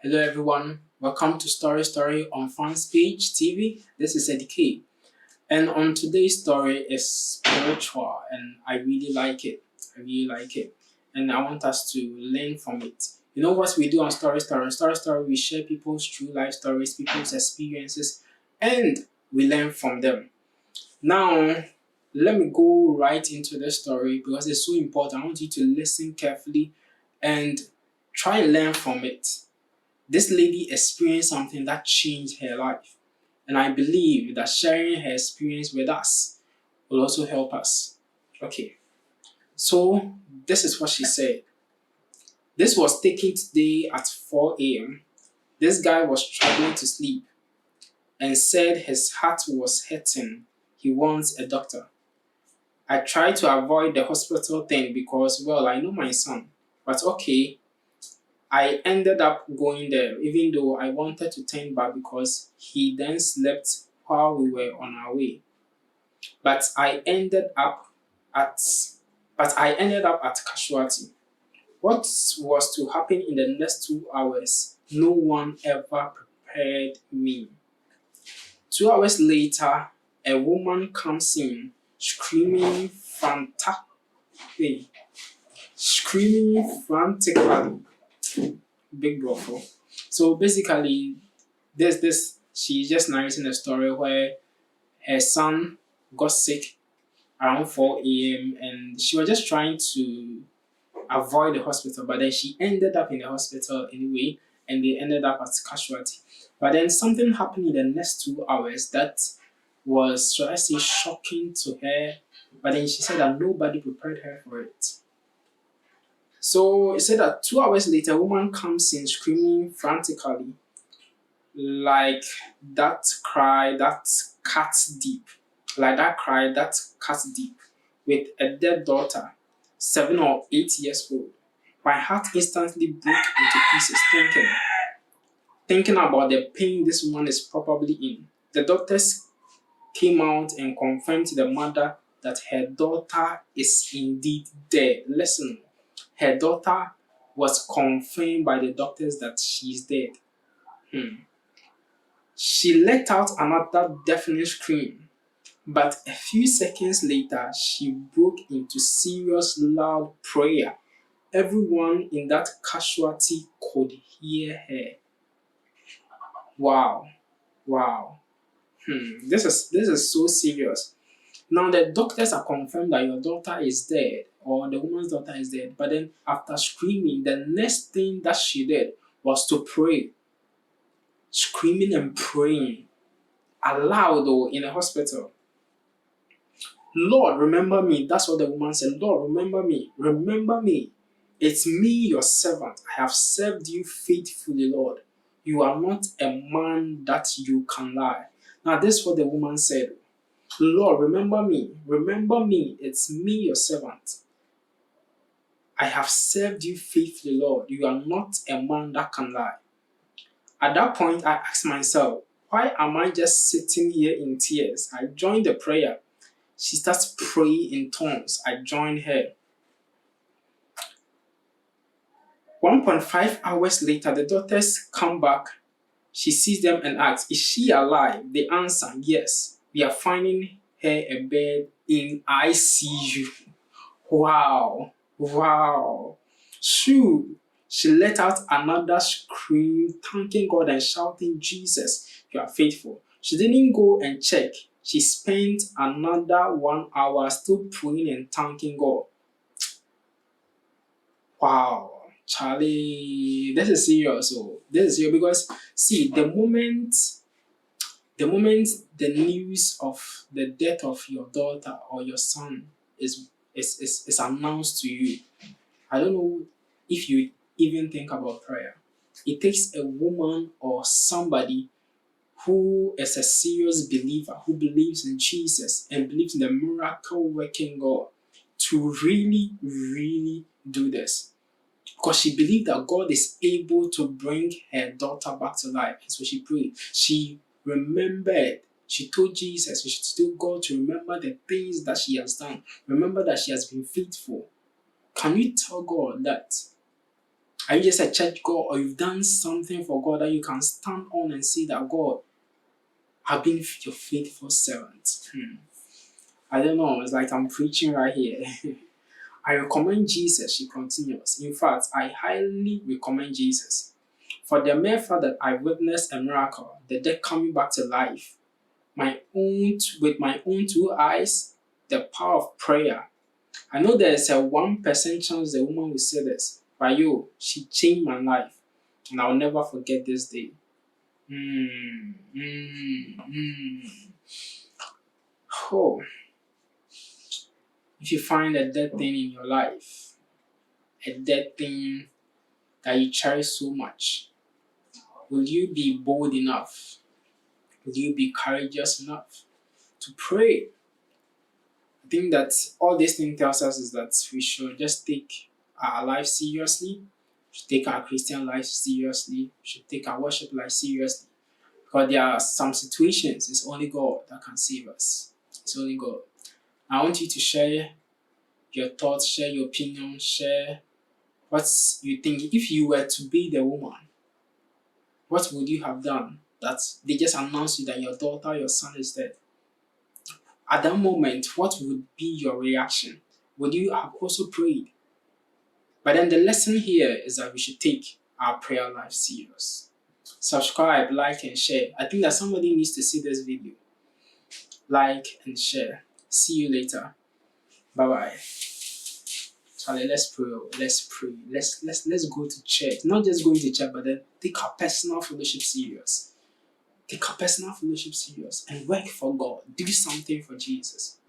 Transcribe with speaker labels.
Speaker 1: Hello everyone, welcome to Story on Fans Page TV. This is Eddie K. And on today's story is spiritual and I really like it. I really like it. And I want us to learn from it. You know what we do on Story? On Story, we share people's true life stories, people's experiences, and we learn from them. Now, let me go right into the story because it's so important. I want you to listen carefully and try and learn from it. This lady experienced something that changed her life. And I believe that sharing her experience with us will also help us. Okay, so this is what she said. This was taken today at 4 a.m. This guy was struggling to sleep and said his heart was hurting. He wants a doctor. I tried to avoid the hospital thing because, well, I know my son. But okay, I ended up going there even though I wanted to turn back because he then slept while we were on our way. But I ended up at casualty. What was to happen in the next 2 hours? No one ever prepared me. 2 hours later, a woman comes in screaming frantically. Big brother. So basically, there's this. She's just narrating a story where her son got sick around 4 a.m. and she was just trying to avoid the hospital, but then she ended up in the hospital anyway, and they ended up as casualty. But then something happened in the next 2 hours that was, should I say, shocking to her. But then she said that nobody prepared her for it. So it said that 2 hours later, a woman comes in screaming frantically, like that cry that cuts deep, with a dead daughter, 7 or 8 years old. My heart instantly broke into pieces, thinking about the pain this woman is probably in. The doctors came out and confirmed to the mother that her daughter is indeed dead. Listen, her daughter was confirmed by the doctors that she's dead. She let out another deafening scream, but a few seconds later, she broke into serious, loud prayer. Everyone in that casualty could hear her. Wow, wow. This is so serious. Now the doctors are confirmed that your daughter is dead, or the woman's daughter is dead. But then after screaming, the next thing that she did was to pray, screaming and praying aloud though in a hospital. Lord, remember me. That's what the woman said. Lord, remember me. Remember me. It's me, your servant. I have served you faithfully, Lord. You are not a man that you can lie. Now, this is what the woman said. Lord, remember me. Remember me. It's me, your servant. I have served you faithfully, Lord. You are not a man that can lie. At that point, I asked myself, why am I just sitting here in tears? I joined the prayer. She starts praying in tongues. I join her. 1.5 hours later, the doctors come back. She sees them and asks, is she alive? They answer, yes. We are finding her a bed in ICU. Wow. Wow. Shoo. She let out another scream, thanking God and shouting, Jesus, you are faithful. She didn't go and check. She spent another 1 hour still praying and thanking God. Wow, Charlie, this is serious. So this is serious because see, the moment the news of the death of your daughter or your son is announced to you, I don't know if you even think about prayer. It takes a woman or somebody who is a serious believer, who believes in Jesus and believes in the miracle working God to really, really do this. Because she believed that God is able to bring her daughter back to life. And so she prayed. She remembered. She told Jesus, she told God to remember the things that she has done. Remember that she has been faithful. Can you tell God that Are you just a church girl, or you've done something for God that you can stand on and say that God have been your faithful servant? I don't know. It's like I'm preaching right here. I recommend Jesus, she continues. In fact, I highly recommend Jesus. For the mere fact that I witnessed a miracle, the dead coming back to life, with my own two eyes, the power of prayer. I know there's a 1% chance the woman will say this, but she changed my life, and I'll never forget this day. Oh, if you find a dead thing in your life, a dead thing that you cherish so much, will you be bold enough? Will you be courageous enough to pray? I think that all this thing tells us is that we should just take our life seriously, we should take our Christian life seriously, we should take our worship life seriously. Because there are some situations, it's only God that can save us. It's only God. I want you to share your thoughts, share your opinion, share what you think. If you were to be the woman, what would you have done? That they just announced you that your daughter, your son is dead. At that moment, what would be your reaction? Would you have also prayed? But then the lesson here is that we should take our prayer life serious. Subscribe, like, and share. I think that somebody needs to see this video. Like and share. See you later. Bye bye. Charlie, let's pray. Let's pray. Let's go to church. Not just going to church, but then take our personal fellowship serious. Take our personal fellowship serious and work for God. Do something for Jesus.